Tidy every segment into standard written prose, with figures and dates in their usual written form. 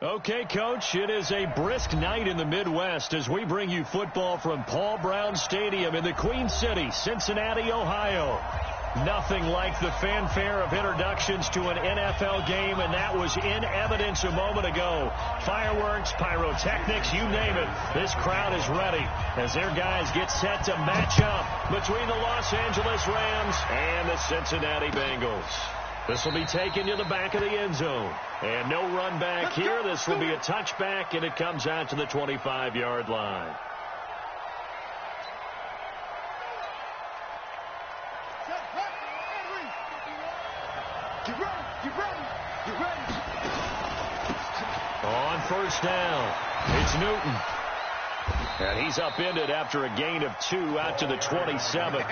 Okay, Coach, it is a brisk night in the Midwest as we bring you football from Paul Brown Stadium in the Queen City, Cincinnati, Ohio. Nothing like the fanfare of introductions to an NFL game, and that was in evidence a moment ago. Fireworks, pyrotechnics, you name it. This crowd is ready as their guys get set to match up between the Los Angeles Rams and the Cincinnati Bengals. This will be taken to the back of the end zone. And no run back here. This will be a touchback, and it comes out to the 25-yard line. On first down, it's Newton. And he's upended after a gain of 2 out to the 27.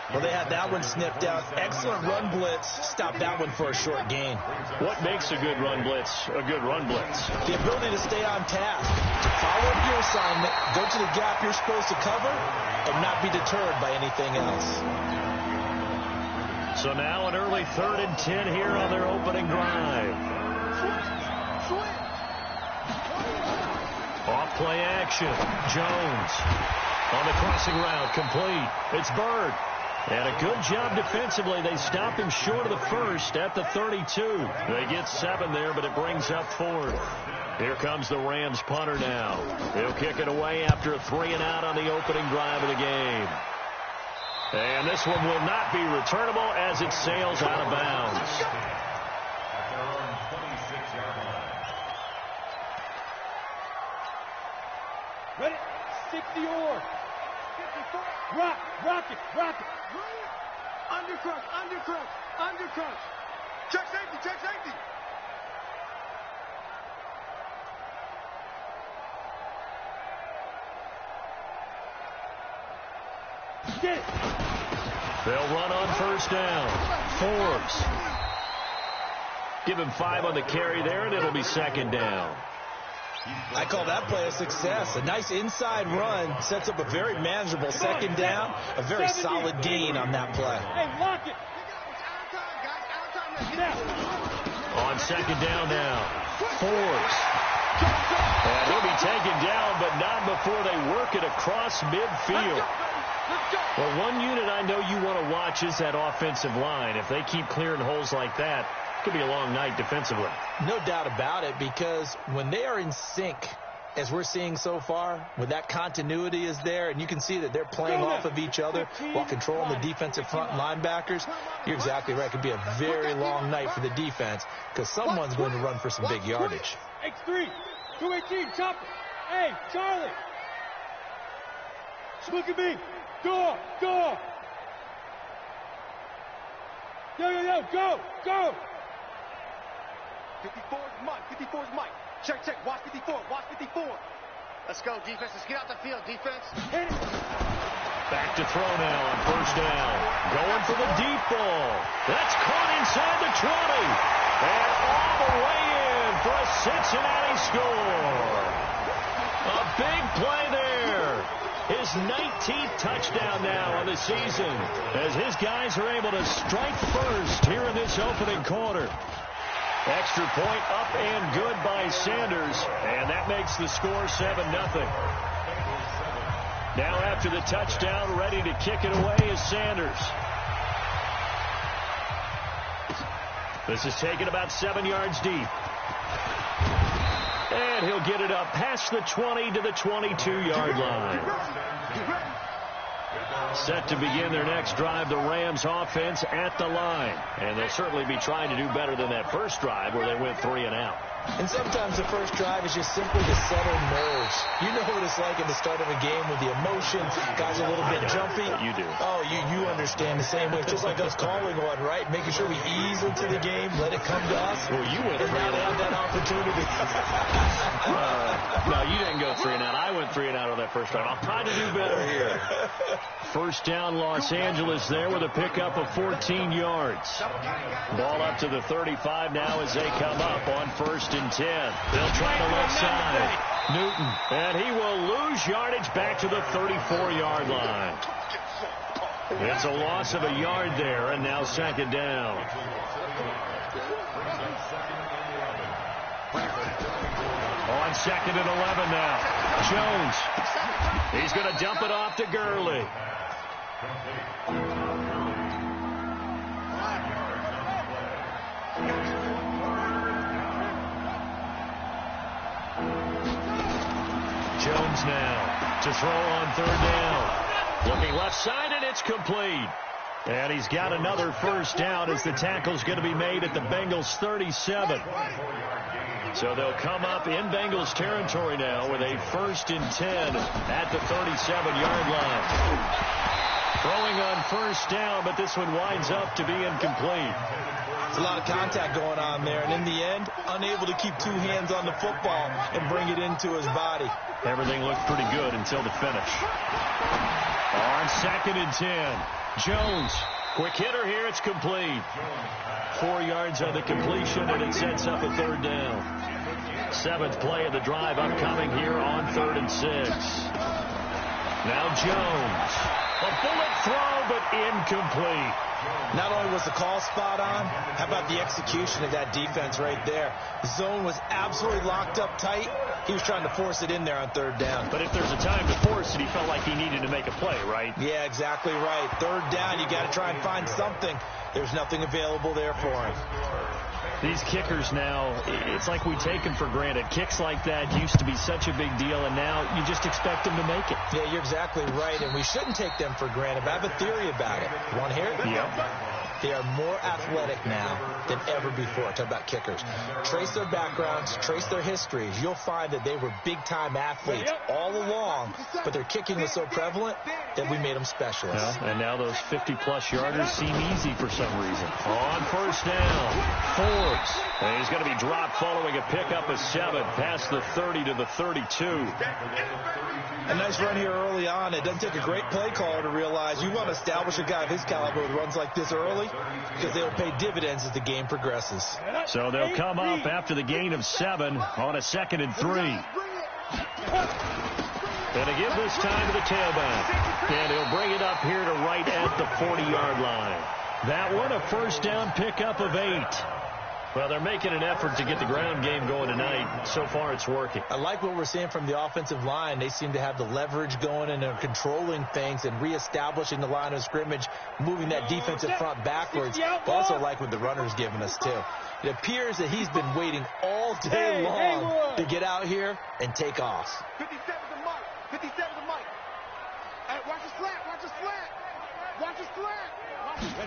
Well, they had that one sniffed out. Excellent run blitz. Stop that one for a short gain. What makes a good run blitz a good run blitz? The ability to stay on task, to follow up your assignment, go to the gap you're supposed to cover, and not be deterred by anything else. So now an early 3rd and 10 here on their opening drive. Off play action. Jones on the crossing route, complete. It's Bird. And a good job defensively. They stop him short of the first at the 32. They get 7 there, but it brings up 4th. Here comes the Rams punter now. He'll kick it away after a 3-and-out on the opening drive of the game. And this one will not be returnable as it sails out of bounds. Ready? 60 or. Rock it. Undercrunch. Check safety. Get it. They'll run on first down. Forbes. Give him 5 on the carry there, and it'll be 2nd down. I call that play a success. A nice inside run sets up a very manageable 2nd down. A very solid gain on that play. Hey, lock it. On 2nd down now. Forbes. And he'll be taken down, but not before they work it across midfield. Well, one unit I know you want to watch is that offensive line. If they keep clearing holes like that, it could be a long night defensively. No doubt about it, because when they are in sync, as we're seeing so far, when that continuity is there, and you can see that they're playing off of each other while controlling the defensive front linebackers, you're exactly right. It could be a very long night for the defense because someone's going to run for some big yardage. X3, 218, chopper. Hey, Charlie. Look at me. Go. Yo, go. 54's Mike. Check. Watch 54. Let's go, defense. Let's get out the field, defense. Hit it. Back to throw now on first down. Going for the deep ball. That's caught inside the 20. And all the way in for a Cincinnati score. A big play there. His 19th touchdown now on the season as his guys are able to strike first here in this opening quarter. Extra point up and good by Sanders, and that makes the score 7-0. Now after the touchdown, ready to kick it away is Sanders. This is taken about 7 yards deep. And he'll get it up past the 20 to the 22-yard line. Set to begin their next drive, the Rams offense at the line. And they'll certainly be trying to do better than that first drive where they went 3 and out. And sometimes the first drive is just simply to settle nerves. You know what it's like at the start of a game with the emotion. Guys are a little bit jumpy. You do. Oh, you understand the same way. It's just like us calling one, right? Making sure we ease into the game, let it come to us. Well, you went 3 and now they have that opportunity. No, you didn't go 3 and out. I went 3 and out on that first drive. I'll try to do better here. First down, Los Angeles there with a pickup of 14 yards. Ball up to the 35 now as they come up on 1st and 10. They'll try the left side. Newton, and he will lose yardage back to the 34-yard line. It's a loss of a yard there, and now 2nd down. On 2nd and 11 now. Jones. He's going to dump it off to Gurley. Jones now to throw on 3rd down. Looking left side, and it's complete. And he's got another first down as the tackle's going to be made at the Bengals 37. So they'll come up in Bengals territory now with a 1st and 10 at the 37-yard line. Throwing on 1st down, but this one winds up to be incomplete. There's a lot of contact going on there, and in the end, unable to keep 2 hands on the football and bring it into his body. Everything looked pretty good until the finish. On 2nd and 10, Jones. Quick hitter here, it's complete. 4 yards on the completion, and it sets up a 3rd down. 7th play of the drive upcoming here on 3rd and 6. Now Jones. A bullet throw, but incomplete. Not only was the call spot on, how about the execution of that defense right there? The zone was absolutely locked up tight. He was trying to force it in there on 3rd down. But if there's a time to force it, he felt like he needed to make a play, right? Yeah, exactly right. 3rd down, you got to try and find something. There's nothing available there for him. These kickers now, it's like we take them for granted. Kicks like that used to be such a big deal, and now you just expect them to make it. Yeah, you're exactly right, and we shouldn't take them for granted. But I have a theory about it. You want to hear it? Yep. They are more athletic now than ever before. Talk about kickers. Trace their backgrounds, trace their histories. You'll find that they were big-time athletes all along, but their kicking was so prevalent that we made them specialists. And now those 50-plus yarders seem easy for some reason. On 1st down, Forbes. And he's going to be dropped following a pickup of 7 past the 30 to the 32. A nice run here early on. It doesn't take a great play caller to realize you want to establish a guy of his caliber with runs like this early because they'll pay dividends as the game progresses. So they'll come up after the gain of 7 on a 2nd and 3. Going to give this time to the tailback. And he'll bring it up here to right at the 40-yard line. That one a 1st down pickup of 8. Well, they're making an effort to get the ground game going tonight. So far, it's working. I like what we're seeing from the offensive line. They seem to have the leverage going, and they're controlling things and reestablishing the line of scrimmage, moving that defensive front backwards. But also like what the runner's giving us, too. It appears that he's been waiting all day long to get out here and take off. 57 to Mike. 57 to Mike. Hey, watch the slant. Watch the slant. Watch the slant.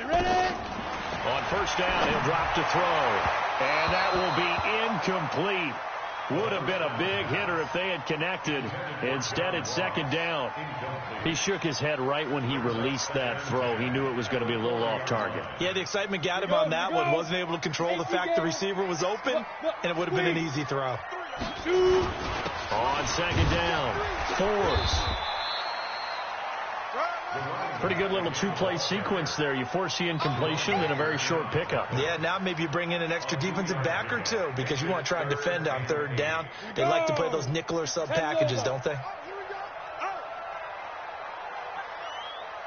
Ready? On 1st down, he'll drop to throw. And that will be incomplete. Would have been a big hitter if they had connected. Instead, it's 2nd down. He shook his head right when he released that throw. He knew it was going to be a little off target. Yeah, the excitement got him on that one. Wasn't able to control the fact the receiver was open, and it would have been an easy throw. On 2nd down, Forbes. Pretty good little 2-play sequence there. You force the incompletion, then a very short pickup. Yeah, now maybe you bring in an extra defensive back or 2 because you want to try and defend on 3rd down. They like to play those nickel or sub packages, don't they?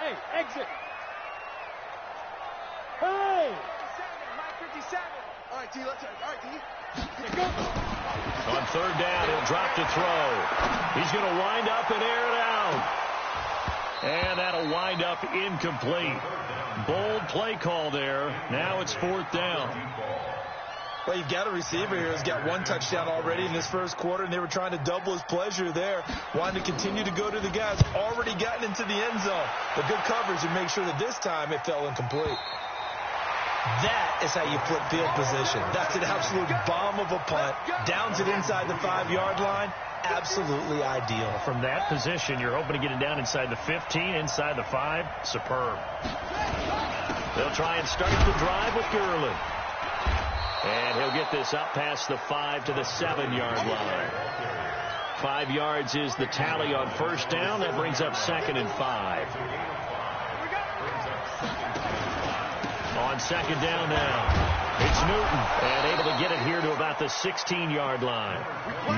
Hey, exit. Hey! Mike 57. All right, T, let's go. All right, T. Go. On 3rd down, he'll drop to throw. He's going to wind up and air it out. And that'll wind up incomplete. Bold play call there. Now it's 4th down. Well, you've got a receiver here who's got 1 touchdown already in this 1st quarter, and they were trying to double his pleasure there, wanting to continue to go to the guys already gotten into the end zone. But good coverage to make sure that this time it fell incomplete. That is how you flip field position. That's an absolute bomb of a punt. Downs it inside the 5-yard line. Absolutely ideal. From that position, you're hoping to get it down inside the 15, inside the 5. Superb. They'll try and start the drive with Gurley. And he'll get this up past the 5 to the 7-yard line. 5 yards is the tally on 1st down. That brings up 2nd and 5. On 2nd down now. It's Newton, and able to get it here to about the 16-yard line.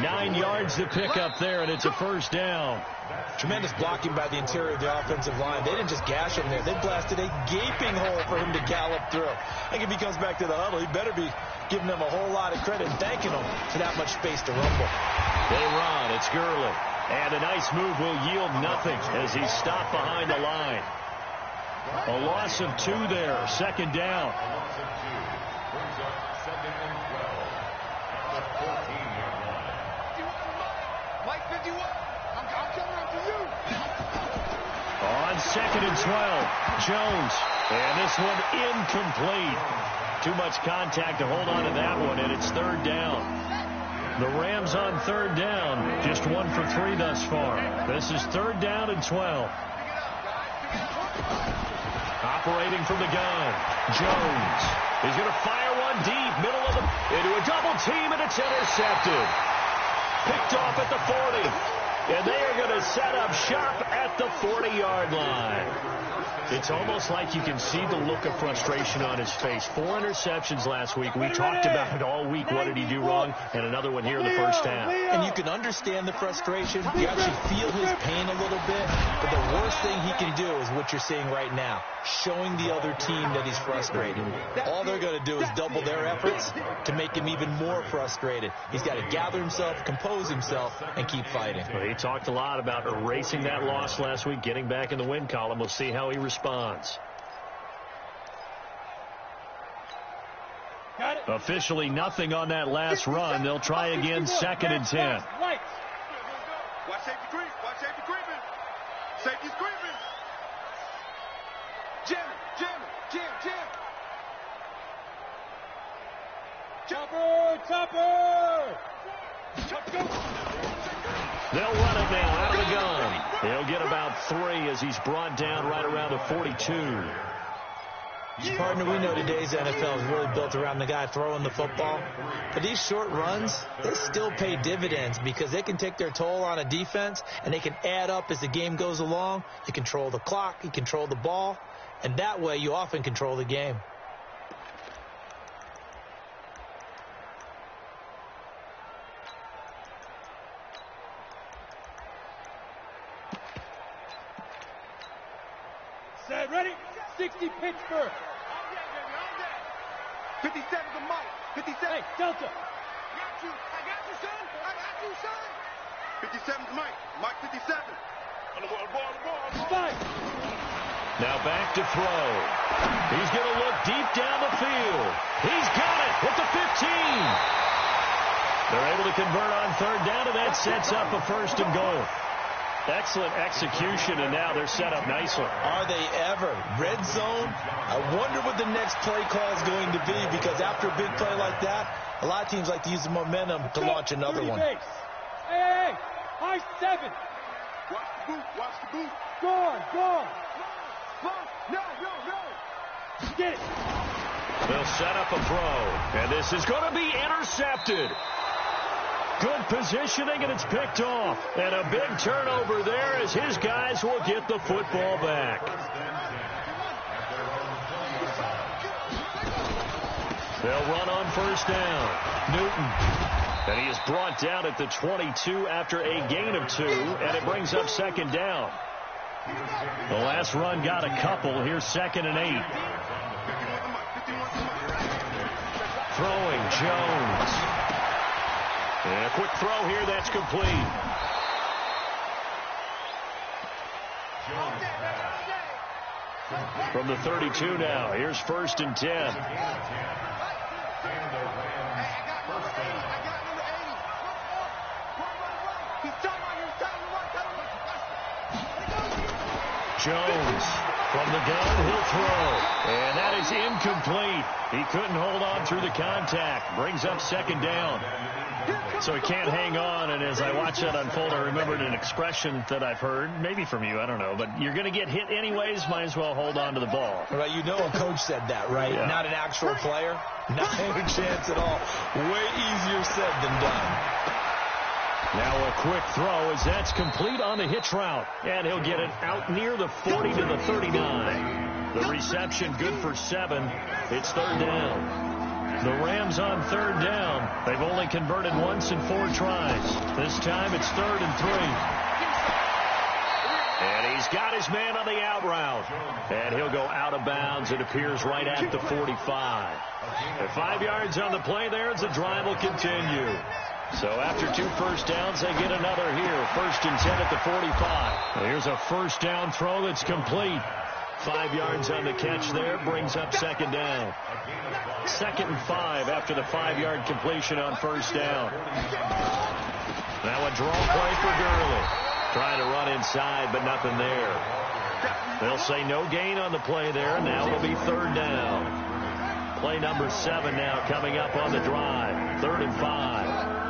9 yards to pick up there, and it's a first down. Tremendous blocking by the interior of the offensive line. They didn't just gash him there. They blasted a gaping hole for him to gallop through. I think if he comes back to the huddle, he better be giving them a whole lot of credit and thanking them for that much space to rumble. They run. It's Gurley. And a nice move will yield nothing as he's stopped behind the line. A loss of 2 there. Second down. Mike 51. I'm coming up to you. On second and 12, Jones. And this one incomplete. Too much contact to hold on to that one, and it's third down. The Rams on third down, just 1 for 3 thus far. This is third down and 12. Operating from the gun, Jones. He's going to fire one deep, middle of the, into a double team, and it's intercepted. Picked off at the 40. And they are going to set up shop at the 40-yard line. It's almost like you can see the look of frustration on his face. 4 interceptions last week. We talked about it all week. What did he do wrong? And another one here in the first half. And you can understand the frustration. You actually feel his pain a little bit. But the worst thing he can do is what you're seeing right now, showing the other team that he's frustrated. All they're going to do is double their efforts to make him even more frustrated. He's got to gather himself, compose himself, and keep fighting. Well, he talked a lot about erasing that loss last week, getting back in the win column. We'll see how he responds. Officially nothing on that last run. They'll try again, second and 10. Watch safety creep. Watch safety creeping. Safety's creeping. Jam. Chopper! They'll run it now out of the gun. He'll get about 3 as he's brought down right around the 42. Partner, we know today's NFL is really built around the guy throwing the football. But these short runs, they still pay dividends because they can take their toll on a defense, and they can add up as the game goes along. You control the clock, you control the ball, and that way you often control the game. Set, ready? 60 Pittsburgh. 57's a Mike. 57. Hey, Delta. I got you, son. 57's Mike. Mike 57. On the ball. Spike. Now back to throw. He's going to look deep down the field. He's got it at the 15. They're able to convert on third down, and that sets up a first and goal. Excellent execution, and now they're set up nicely. Are they ever? Red zone? I wonder what the next play call is going to be, because after a big play like that, a lot of teams like to use the momentum to launch another one. Base. Hey, high 7. Watch the boot. Gone. No. Get it. They'll set up a throw, and this is going to be intercepted. Good positioning, and it's picked off. And a big turnover there as his guys will get the football back. They'll run on first down. Newton. And he is brought down at the 22 after a gain of 2, and it brings up second down. The last run got a couple. Here's second and 8. Throwing, Jones. And a quick throw here, that's complete. From the 32 now, here's first and 10. Jones from the gun, he'll throw. And that is incomplete. He couldn't hold on through the contact. Brings up second down. So he can't hang on, and as I watch that unfold, I remembered an expression that I've heard, maybe from you, I don't know, but you're going to get hit anyways, might as well hold on to the ball. Right, you know a coach said that, right? Yeah. Not an actual player. Not a chance at all. Way easier said than done. Now a quick throw as that's complete on the hitch route, and he'll get it out near the 40 to the 39. The reception good for 7. It's third down. The Rams on third down. They've only converted once in 4 tries. This time it's 3rd and 3. And he's got his man on the out route. And he'll go out of bounds. It appears right at the 45. At 5 yards on the play there as the drive will continue. So after 2 first downs, they get another here. 1st and 10 at the 45. Here's a first down throw that's complete. 5 yards on the catch there, brings up 2nd down. 2nd and 5 after the 5-yard completion on 1st down. Now a draw play for Gurley. Trying to run inside, but nothing there. They'll say no gain on the play there. Now it'll be 3rd down. Play number 7 now coming up on the drive. 3rd and 5.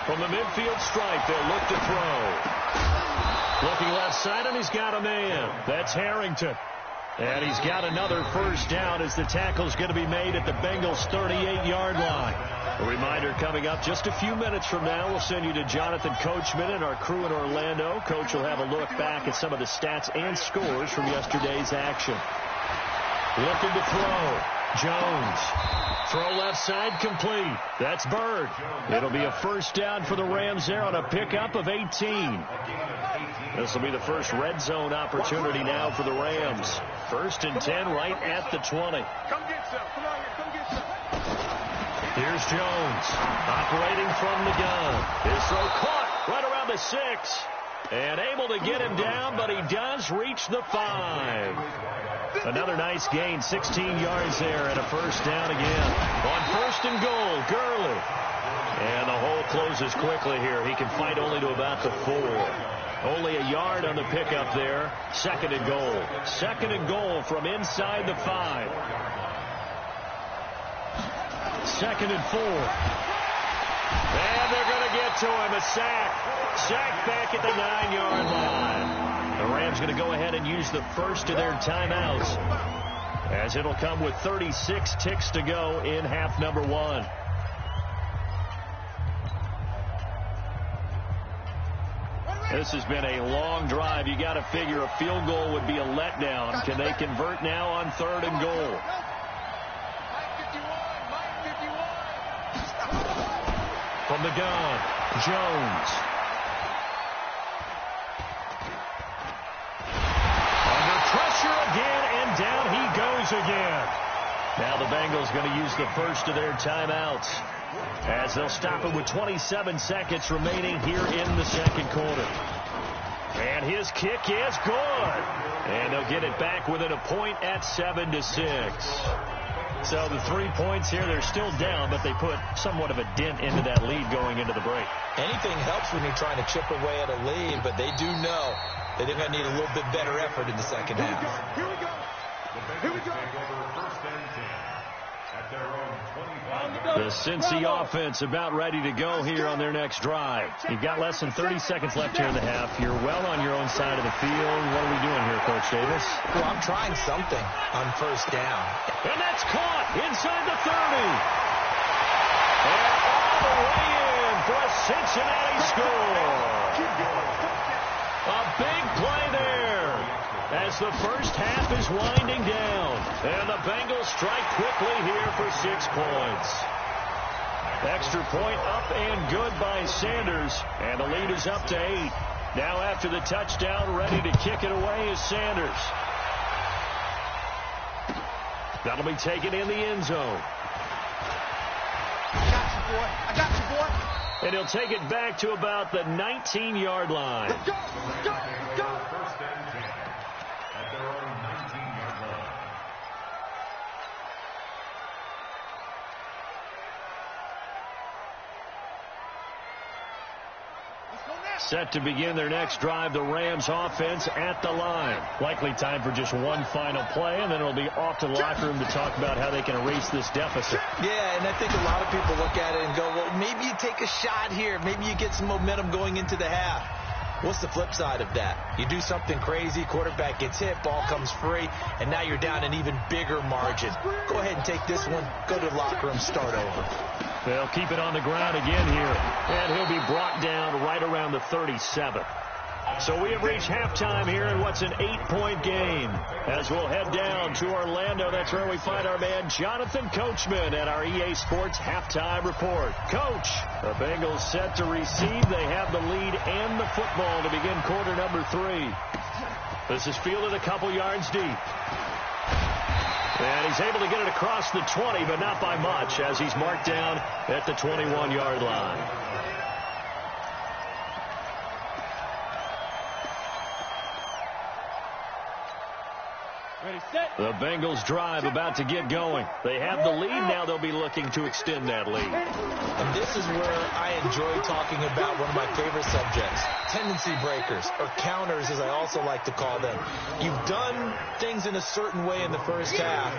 From the midfield stripe, they'll look to throw. Looking left side, and he's got a man. That's Harrington. And he's got another first down as the tackle's going to be made at the Bengals' 38-yard line. A reminder coming up just a few minutes from now. We'll send you to Jonathan Coachman and our crew in Orlando. Coach will have a look back at some of the stats and scores from yesterday's action. Looking to throw. Jones. Throw left side complete. That's Bird. It'll be a first down for the Rams there on a pickup of 18. This will be the first red zone opportunity now for the Rams. 1st and 10 right at the 20. Come get some. Come on here. Come get some. Here's Jones operating from the gun. His throw caught right around the 6. And able to get him down, but he does reach the 5. Another nice gain, 16 yards there, and a first down again. On 1st and goal, Gurley. And the hole closes quickly here. He can fight only to about the 4. Only a yard on the pickup there. 2nd and goal. 2nd and goal from inside the 5. 2nd and 4. And they're going to get to him. A sack. Sack back at the 9-yard line. The Rams going to go ahead and use the first of their timeouts, as it'll come with 36 ticks to go in half number 1. This has been a long drive. You got to figure a field goal would be a letdown. Can they convert now on 3rd and goal? From the gun, Jones. Under pressure again, and down he goes again. Now the Bengals going to use the first of their timeouts, as they'll stop it with 27 seconds remaining here in the 2nd quarter. And his kick is good. And they'll get it back within a point at 7-6. So the 3 points here, they're still down, but they put somewhat of a dent into that lead going into the break. Anything helps when you're trying to chip away at a lead, but they do know that they're going to need a little bit better effort in the second half. Here we go. Here we go. The Cincy offense about ready to go here on their next drive. You've got less than 30 seconds left here in the half. You're well on your own side of the field. What are we doing here, Coach Davis? Well, I'm trying something on 1st down. And that's caught inside the 30. And all the way in for a Cincinnati score. A big play there as the first half is winding down. And the Bengals strike quickly here for 6 points. Extra point up and good by Sanders. And the lead is up to 8. Now after the touchdown, ready to kick it away is Sanders. That'll be taken in the end zone. I got you, boy. I got you, boy. And he'll take it back to about the 19-yard line. Let's go. Let's go. Let's go. First and 10 at their own 19-yard line. Set to begin their next drive, the Rams offense at the line. Likely time for just one final play, and then it'll be off to the locker room to talk about how they can erase this deficit. Yeah, and I think a lot of people look at it and go, well, maybe you take a shot here. Maybe you get some momentum going into the half. What's the flip side of that? You do something crazy, quarterback gets hit, ball comes free, and now you're down an even bigger margin. Go ahead and take this one, go to the locker room, start over. They'll keep it on the ground again here, and he'll be brought down right around the 37. So we have reached halftime here in what's an 8-point game. As we'll head down to Orlando, that's where we find our man Jonathan Coachman at our EA Sports Halftime Report. Coach, the Bengals set to receive. They have the lead and the football to begin quarter number 3. This is fielded a couple yards deep. And he's able to get it across the 20, but not by much, as he's marked down at the 21-yard line. Ready, set. The Bengals drive about to get going. They have the lead. Now they'll be looking to extend that lead. And this is where I enjoy talking about one of my favorite subjects, tendency breakers, or counters, as I also like to call them. You've done things in a certain way in the first half,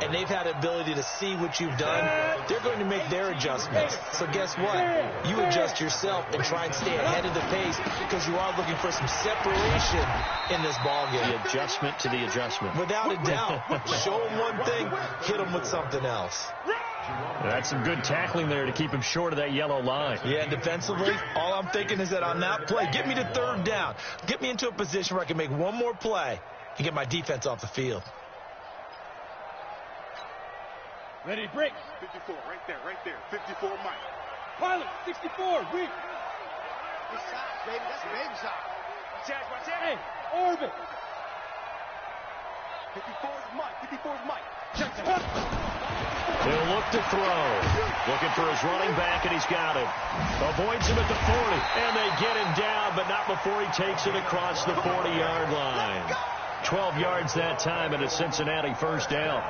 and they've had the ability to see what you've done. They're going to make their adjustments. So guess what? You adjust yourself and try and stay ahead of the pace, because you are looking for some separation in this ballgame. The adjustment to the adjustment. Without a doubt. Show them one thing, hit them with something else. That's some good tackling there to keep him short of that yellow line. Yeah, defensively, all I'm thinking is that on that play, get me to third down. Get me into a position where I can make one more play and get my defense off the field. Ready, break. 54, right there. 54, Mike. Pilot, 64, weak. Good shot, baby. That's a baby shot. Watch out. Hey, orbit. 54 is Mike. 54 is Mike. Check that. He'll look to throw. Looking for his running back, and he's got it. Avoids him at the 40, and they get him down, but not before he takes it across the 40-yard line. 12 yards that time, and a Cincinnati first down.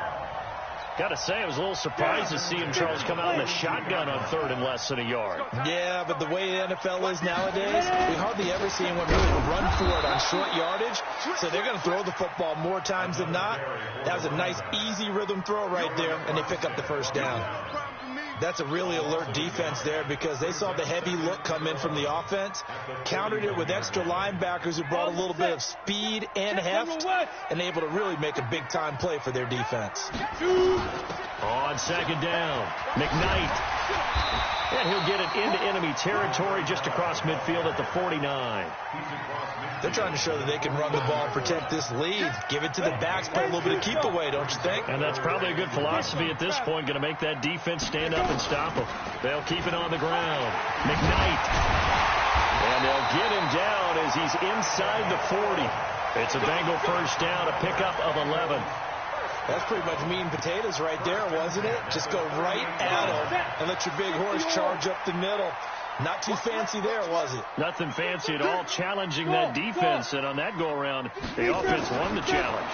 Got to say, I was a little surprised to see him, Charles, come out in a shotgun on third and less than a yard. Yeah, but the way the NFL is nowadays, we hardly ever see anyone really run for it on short yardage. So they're going to throw the football more times than not. That was a nice, easy rhythm throw right there, and they pick up the first down. That's a really alert defense there, because they saw the heavy look come in from the offense, countered it with extra linebackers who brought a little bit of speed and heft, and able to really make a big-time play for their defense. On second down, McKnight. And he'll get it into enemy territory just across midfield at the 49. They're trying to show that they can run the ball, protect this lead, give it to the backs, play a little bit of keep away, don't you think? And that's probably a good philosophy at this point, going to make that defense stand up and stop them. They'll keep it on the ground. McKnight. And they'll get him down as he's inside the 40. It's a Bengal first down, a pickup of 11. That's pretty much meat and potatoes right there, wasn't it? Just go right at him and let your big horse charge up the middle. Not too fancy there, was it? Nothing fancy at all, challenging that defense. And on that go-around, the offense won the challenge.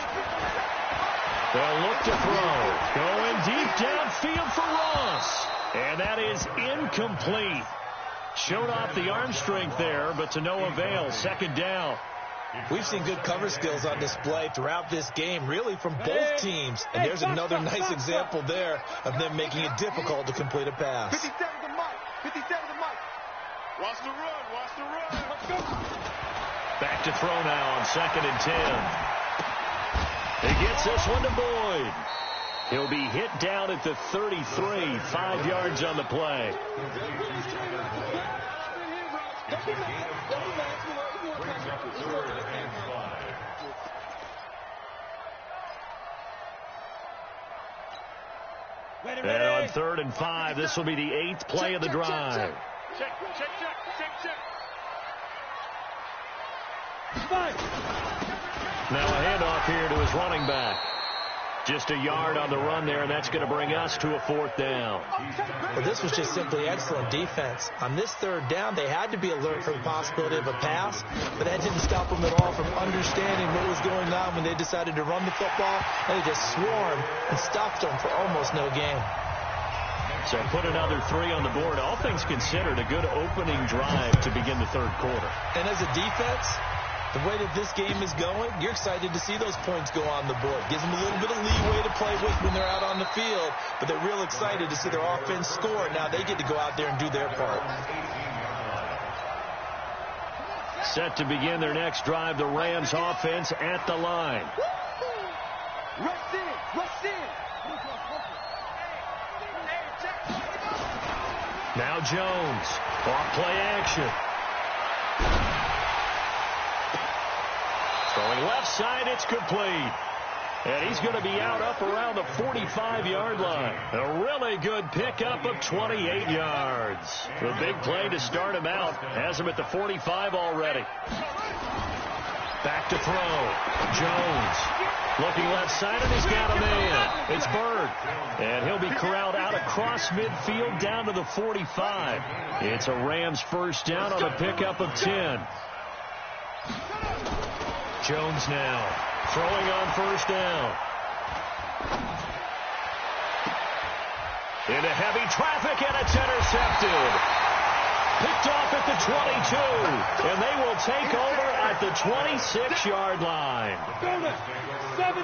They'll look to throw. Going deep downfield for Ross. And that is incomplete. Showed off the arm strength there, but to no avail. Second down. We've seen good cover skills on display throughout this game, really from both teams. And there's another nice example there of them making it difficult to complete a pass. 57 to Mike. 57 to Mike. Watch the run. Watch the run. Let's go. Back to throw now on 2nd and 10. He gets this one to Boyd. He'll be hit down at the 33, 5 yards on the play. Ready, And on 3rd and 5, this will be the 8th play of the drive. Check. Five. Now a handoff here to his running back. Just a yard on the run there, and that's going to bring us to a 4th down. Well, this was just simply excellent defense. On this 3rd down, they had to be alert for the possibility of a pass, but that didn't stop them at all from understanding what was going on when they decided to run the football. They just swarmed and stopped them for almost no gain. So put another 3 on the board. All things considered, a good opening drive to begin the 3rd quarter. And as a defense, the way that this game is going, you're excited to see those points go on the board. Gives them a little bit of leeway to play with when they're out on the field, but they're real excited to see their offense score. Now they get to go out there and do their part. Set to begin their next drive, the Rams offense at the line. Rush in. Now Jones, off play action. Left side, it's complete. And he's going to be out up around the 45-yard line. A really good pickup of 28 yards. The big play to start him out. Has him at the 45 already. Back to throw. Jones looking left side, and he's got a man. It's Bird. And he'll be corralled out across midfield down to the 45. It's a Rams first down on a pickup of 10. Jones now throwing on first down. Into heavy traffic, and it's intercepted. Picked off at the 22, and they will take over at the 26-yard line.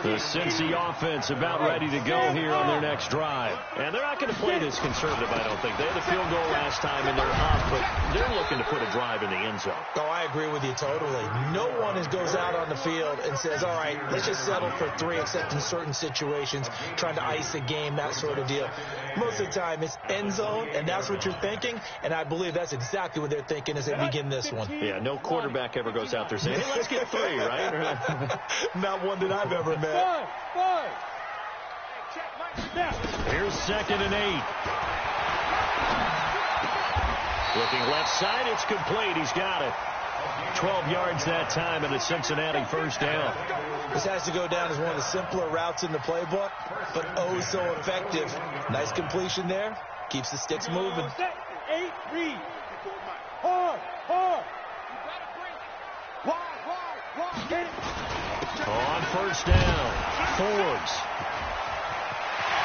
The Cincy offense about ready to go here on their next drive. And they're not going to play this conservative, I don't think. They had a field goal last time, and they're up, but they're looking to put a drive in the end zone. Oh, I agree with you totally. No one goes out on the field and says, all right, let's just settle for 3, except in certain situations, trying to ice a game, that sort of deal. Most of the time, it's end zone, and that's what you're thinking, and I believe that's exactly what they're thinking as they begin this one. Yeah, no quarterback ever goes out there saying, hey, let's get 3, right? Not one that I've ever met. Five. Here's 2nd and 8. Looking left side, it's complete. He's got it. 12 yards that time, and a Cincinnati first down. This has to go down as one of the simpler routes in the playbook, but oh so effective. Nice completion there. Keeps the sticks moving. 8, read. Hard. Get it. On first down, Forbes.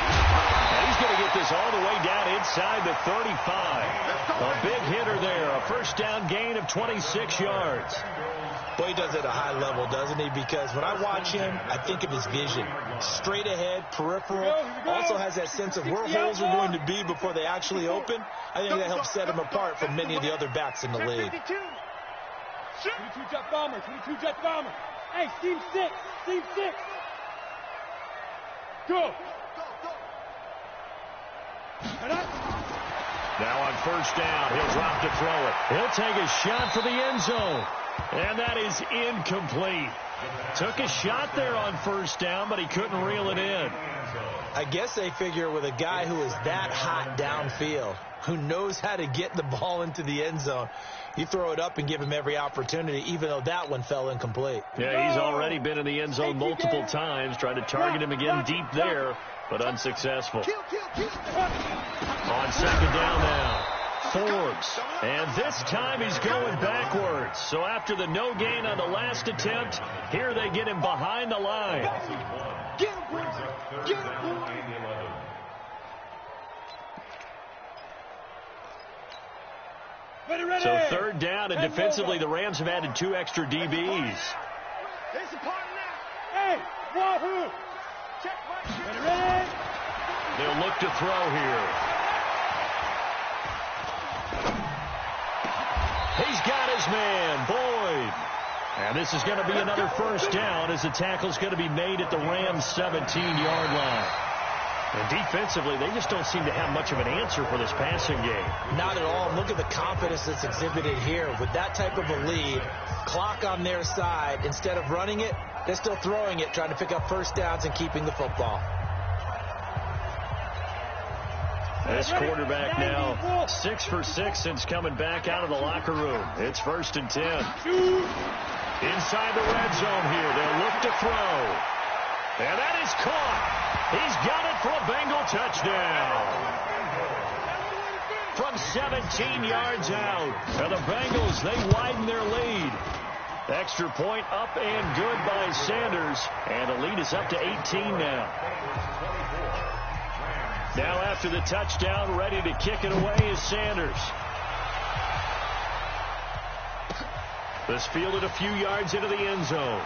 And he's going to get this all the way down inside the 35. A big hitter there. A first down gain of 26 yards. Boy, he does it at a high level, doesn't he? Because when I watch him, I think of his vision. Straight ahead, peripheral. Also has that sense of where holes are going to be before they actually open. I think that helps set him apart from many of the other backs in the league. 22 jet bomber. Hey, team 6. Go. Now on first down, he'll drop to throw it. He'll take a shot for the end zone. And that is incomplete. Took a shot there on first down, but he couldn't reel it in. I guess they figure with a guy who is that hot downfield, who knows how to get the ball into the end zone, you throw it up and give him every opportunity, even though that one fell incomplete. Yeah, he's already been in the end zone multiple times, tried to target him again deep there, but unsuccessful. On second down now, Forbes. And this time he's going backwards. So after the no gain on the last attempt, here they get him behind the line. So third down, and defensively the Rams have added 2 extra DBs. Hey, Wahoo! Ready? They'll look to throw here. He's got his man, Boyd. And this is going to be another first down as the tackle's going to be made at the Rams' 17-yard line. And defensively, they just don't seem to have much of an answer for this passing game. Not at all. Look at the confidence that's exhibited here. With that type of a lead, clock on their side, instead of running it, they're still throwing it, trying to pick up first downs and keeping the football. This quarterback now 6 for 6 since coming back out of the locker room. It's 1st and 10. Inside the red zone here. They'll look to throw. And that is caught. He's got it for a Bengal touchdown. From 17 yards out. And the Bengals, they widen their lead. Extra point up and good by Sanders. And the lead is up to 18 now. Now after the touchdown, ready to kick it away is Sanders. This fielded a few yards into the end zone.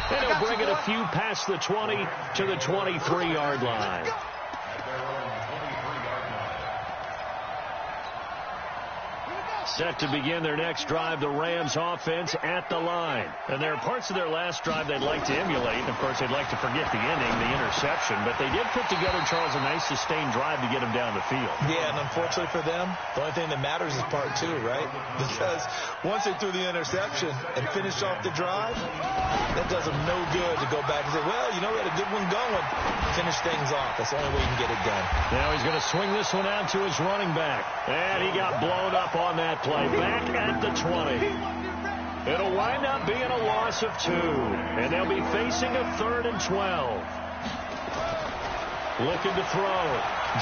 And he'll bring it a few past the 20 to the 23-yard line. Set to begin their next drive, the Rams offense at the line. And there are parts of their last drive they'd like to emulate. And, of course, they'd like to forget the ending, the interception. But they did put together, Charles, a nice sustained drive to get them down the field. Yeah, and unfortunately for them, the only thing that matters is part two, right? Because once they threw the interception and finished off the drive, that does them no good to go back and say, well, you know, we had a good one going. Finish things off. That's the only way you can get it done. Now he's going to swing this one out to his running back. And he got blown up on that play. Back at the 20. It'll wind up being a loss of 2. And they'll be facing a 3rd and 12. Looking to throw.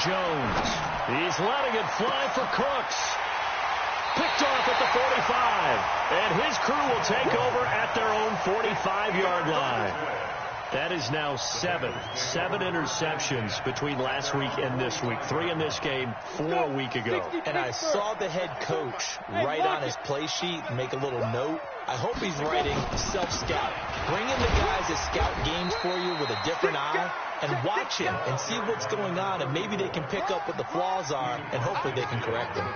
Jones. He's letting it fly for Cooks. Picked off at the 45. And his crew will take over at their own 45-yard line. That is now 7 interceptions between last week and this week. 3 in this game, 4 a week ago. And I saw the head coach write on his play sheet and make a little note. I hope he's writing self-scout. Bring in the guys that scout games for you with a different eye and watch him and see what's going on, and maybe they can pick up what the flaws are, and hopefully they can correct them.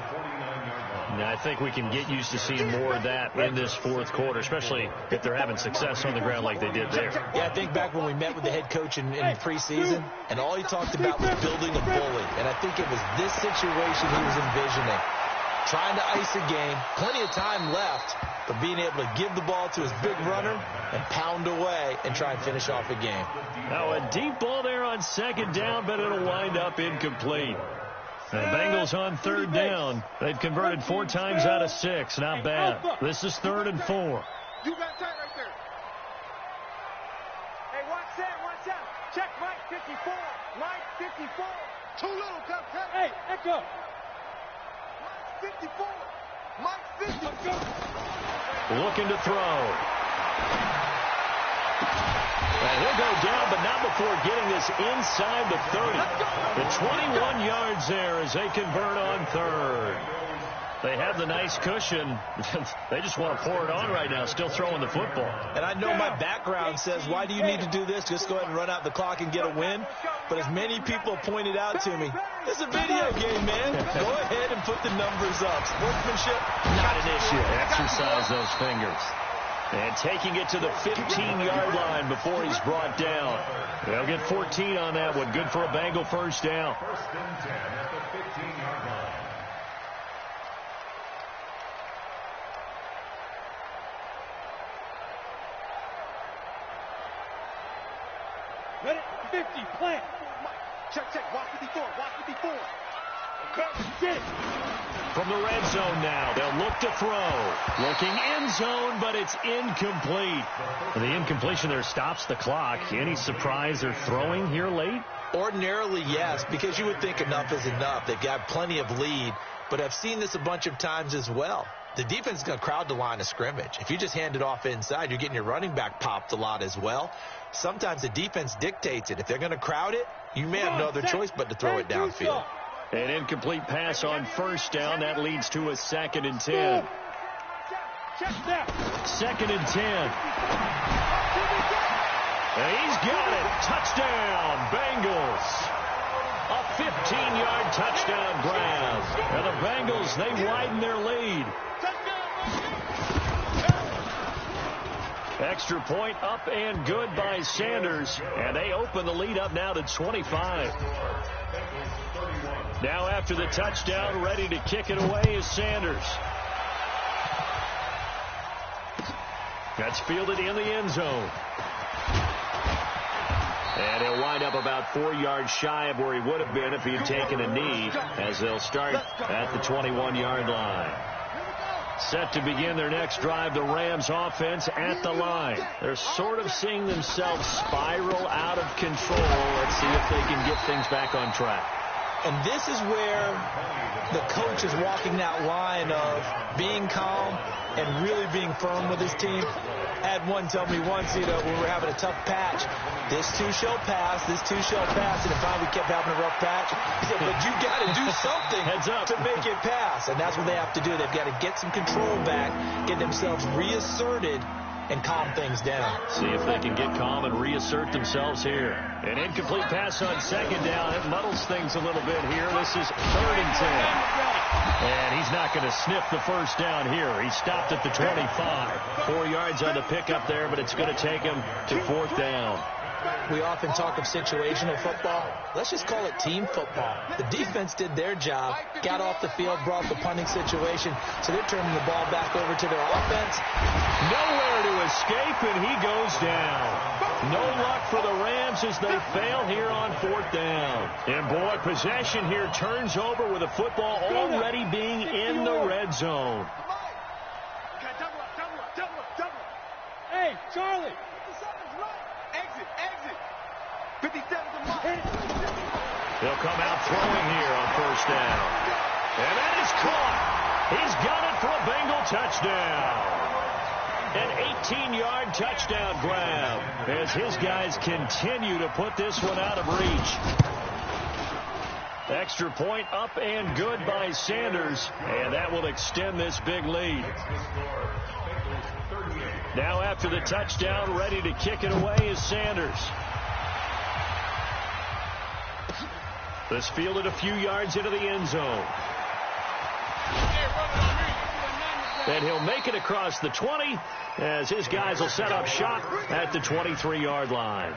I think we can get used to seeing more of that in this fourth quarter, especially if they're having success on the ground like they did there. Yeah, I think back when we met with the head coach in preseason, and all he talked about was building a bully. And I think it was this situation he was envisioning. Trying to ice a game, plenty of time left, but being able to give the ball to his big runner and pound away and try and finish off a game. Now a deep ball there on second down, but it'll wind up incomplete. The Bengals on 3rd down. They've converted 4 times out of 6. Not bad. This is 3rd and 4. You got tight right there. Hey, watch that. Check Mike 54. Mike 54. Too little, cut. Hey, echo. Mike 54. Mike 54. Looking to throw. And he'll go down, but not before getting this inside the 30. The 21 yards there as they convert on 3rd. They have the nice cushion. They just want to pour it on right now, still throwing the football. And I know my background says, why do you need to do this? Just go ahead and run out the clock and get a win. But as many people have pointed out to me, it's a video game, man. Go ahead and put the numbers up. Sportsmanship, not an issue. Exercise those fingers. And taking it to the 15-yard line before he's brought down. They'll get 14 on that one. Good for a Bengal first down. 1st and 10 at the 15-yard line. Ready? 50, plant. Check. Watch 54. Get it. From the red zone now, they'll look to throw. Looking end zone, but it's incomplete. The incompletion there stops the clock. Any surprise they're throwing here late? Ordinarily, yes, because you would think enough is enough. They've got plenty of lead, but I've seen this a bunch of times as well. The defense is going to crowd the line of scrimmage. If you just hand it off inside, you're getting your running back popped a lot as well. Sometimes the defense dictates it. If they're going to crowd it, you may have no other choice but to throw it downfield. An incomplete pass on 1st down. That leads to a 2nd and 10. Check that. 2nd and 10. And he's got it. Touchdown, Bengals. A 15-yard touchdown grab. And the Bengals, they widen their lead. Extra point up and good by Sanders. And they open the lead up now to 25. Now after the touchdown, ready to kick it away is Sanders. That's fielded in the end zone. And he'll wind up about 4 yards shy of where he would have been if he had taken a knee, as they'll start at the 21-yard line. Set to begin their next drive, the Rams offense at the line. They're sort of seeing themselves spiral out of control. Let's see if they can get things back on track. And this is where the coach is walking that line of being calm and really being firm with his team. I had one tell me once, when we were having a tough patch, this too shall pass, and then finally we kept having a rough patch. He said, but you got to do something to make it pass. And that's what they have to do. They've got to get some control back, get themselves reasserted, and calm things down. See if they can get calm and reassert themselves here. An incomplete pass on second down. It muddles things a little bit here. This is 3rd and 10. And he's not going to sniff the first down here. He stopped at the 25. 4 yards on the pickup there, but it's going to take him to 4th down. We often talk of situational football. Let's just call it team football. The defense did their job, got off the field, brought the punting situation, so they're turning the ball back over to their offense. Nowhere to escape, and he goes down. No luck for the Rams as they fail here on 4th down. And boy, possession here turns over with the football already being in the red zone. Hey, Charlie. Exit. 57 to Mike. They'll come out throwing here on 1st down. And that is caught. He's got it for a Bengal touchdown. An 18-yard touchdown grab as his guys continue to put this one out of reach. Extra point up and good by Sanders, and that will extend this big lead. Now after the touchdown, ready to kick it away is Sanders. This fielded a few yards into the end zone. And he'll make it across the 20 as his guys will set up shop at the 23-yard line.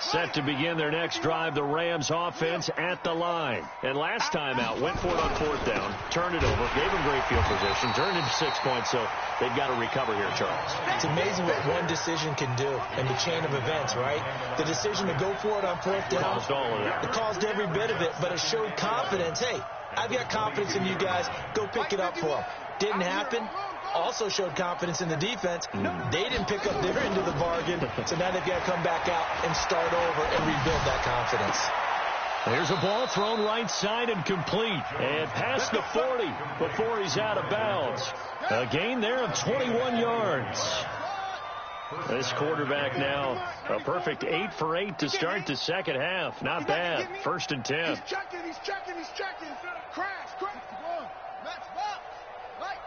Set to begin their next drive, the Rams offense at the line. And last time out, went for it on 4th down, turned it over, gave them great field position, turned into 6 points, so they've got to recover here, Charles. It's amazing what one decision can do in the chain of events, right? The decision to go for it on 4th down, Caused all of it. It caused every bit of it, but it showed confidence. Hey, I've got confidence in you guys. Go pick it up for them. Didn't happen. Also showed confidence in the defense. They didn't pick up their end of the bargain, so now they've got to come back out and start over and rebuild that confidence. There's a ball thrown right side and complete. And past the 40 before he's out of bounds. A gain there of 21 yards. This quarterback now a perfect 8 for 8 to start the second half. Not bad. 1st and 10. He's checking. Crash. Let's walk. Right.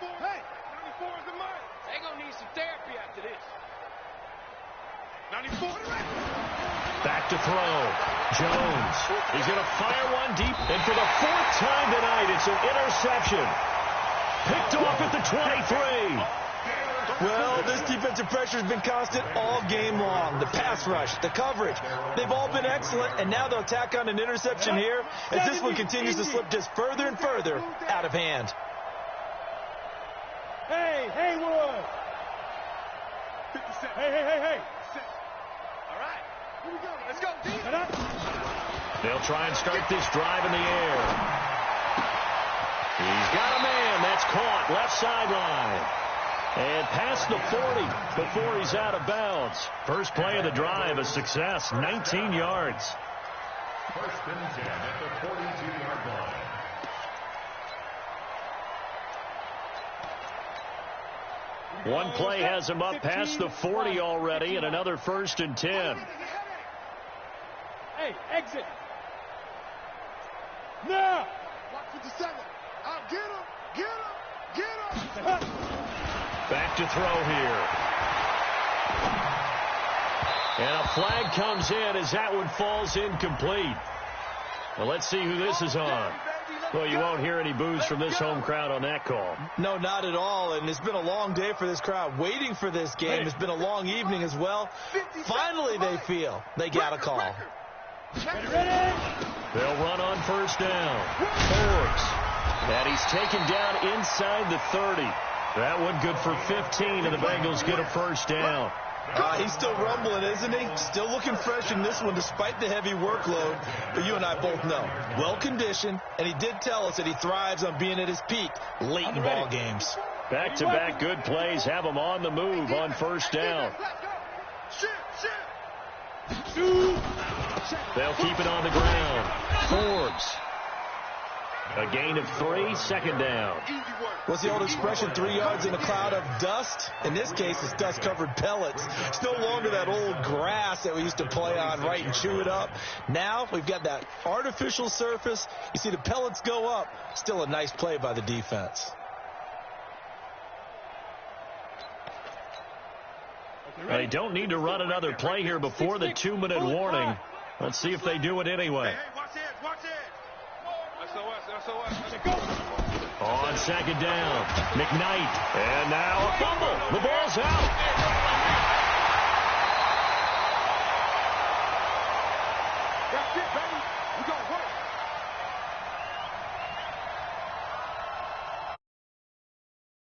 Hey, 94 is the mark. They're going to need some therapy after this. 94. Back to throw. Jones. He's going to fire one deep. And for the 4th time tonight, it's an interception. Picked off at the 23. Well, this defensive pressure has been constant all game long. The pass rush, the coverage, they've all been excellent, and now they'll tack on an interception here as this one continues to slip just further and further out of hand. Hey, Haywood. 57. Hey. All right. Here we go. Let's go, D. They'll try and start this drive in the air. He's got a man. That's caught. Left sideline. And past the 40 before he's out of bounds. First play of the drive, a success. 19 yards. 1st and 10 at the 42-yard line. One play has him up past the 40 already, and another 1st and 10. Hey, exit. Now. Watch 57. Out. Get him. Back to throw here. And a flag comes in as that one falls incomplete. Well, let's see who this is on. Well, you won't hear any boos from this home crowd on that call. No, not at all, and it's been a long day for this crowd waiting for this game. It's been a long evening as well. Finally, they feel they got a call. Ready? They'll run on 1st down. Forbes. And he's taken down inside the 30. That one good for 15, and the Bengals get a 1st down. He's still rumbling, isn't he? Still looking fresh in this one despite the heavy workload. But you and I both know, well-conditioned, and he did tell us that he thrives on being at his peak late in ball games. Back-to-back good plays have him on the move on 1st down. They'll keep it on the ground. Forbes. A gain of 3, second down. What's the old expression, 3 yards in a cloud of dust? In this case, it's dust-covered pellets. It's no longer that old grass that we used to play on, right, and chew it up. Now we've got that artificial surface. You see the pellets go up. Still a nice play by the defense. They don't need to run another play here before the 2-minute warning. Let's see if they do it anyway. On second down, McKnight. And now a fumble. The ball's out. That's it, baby.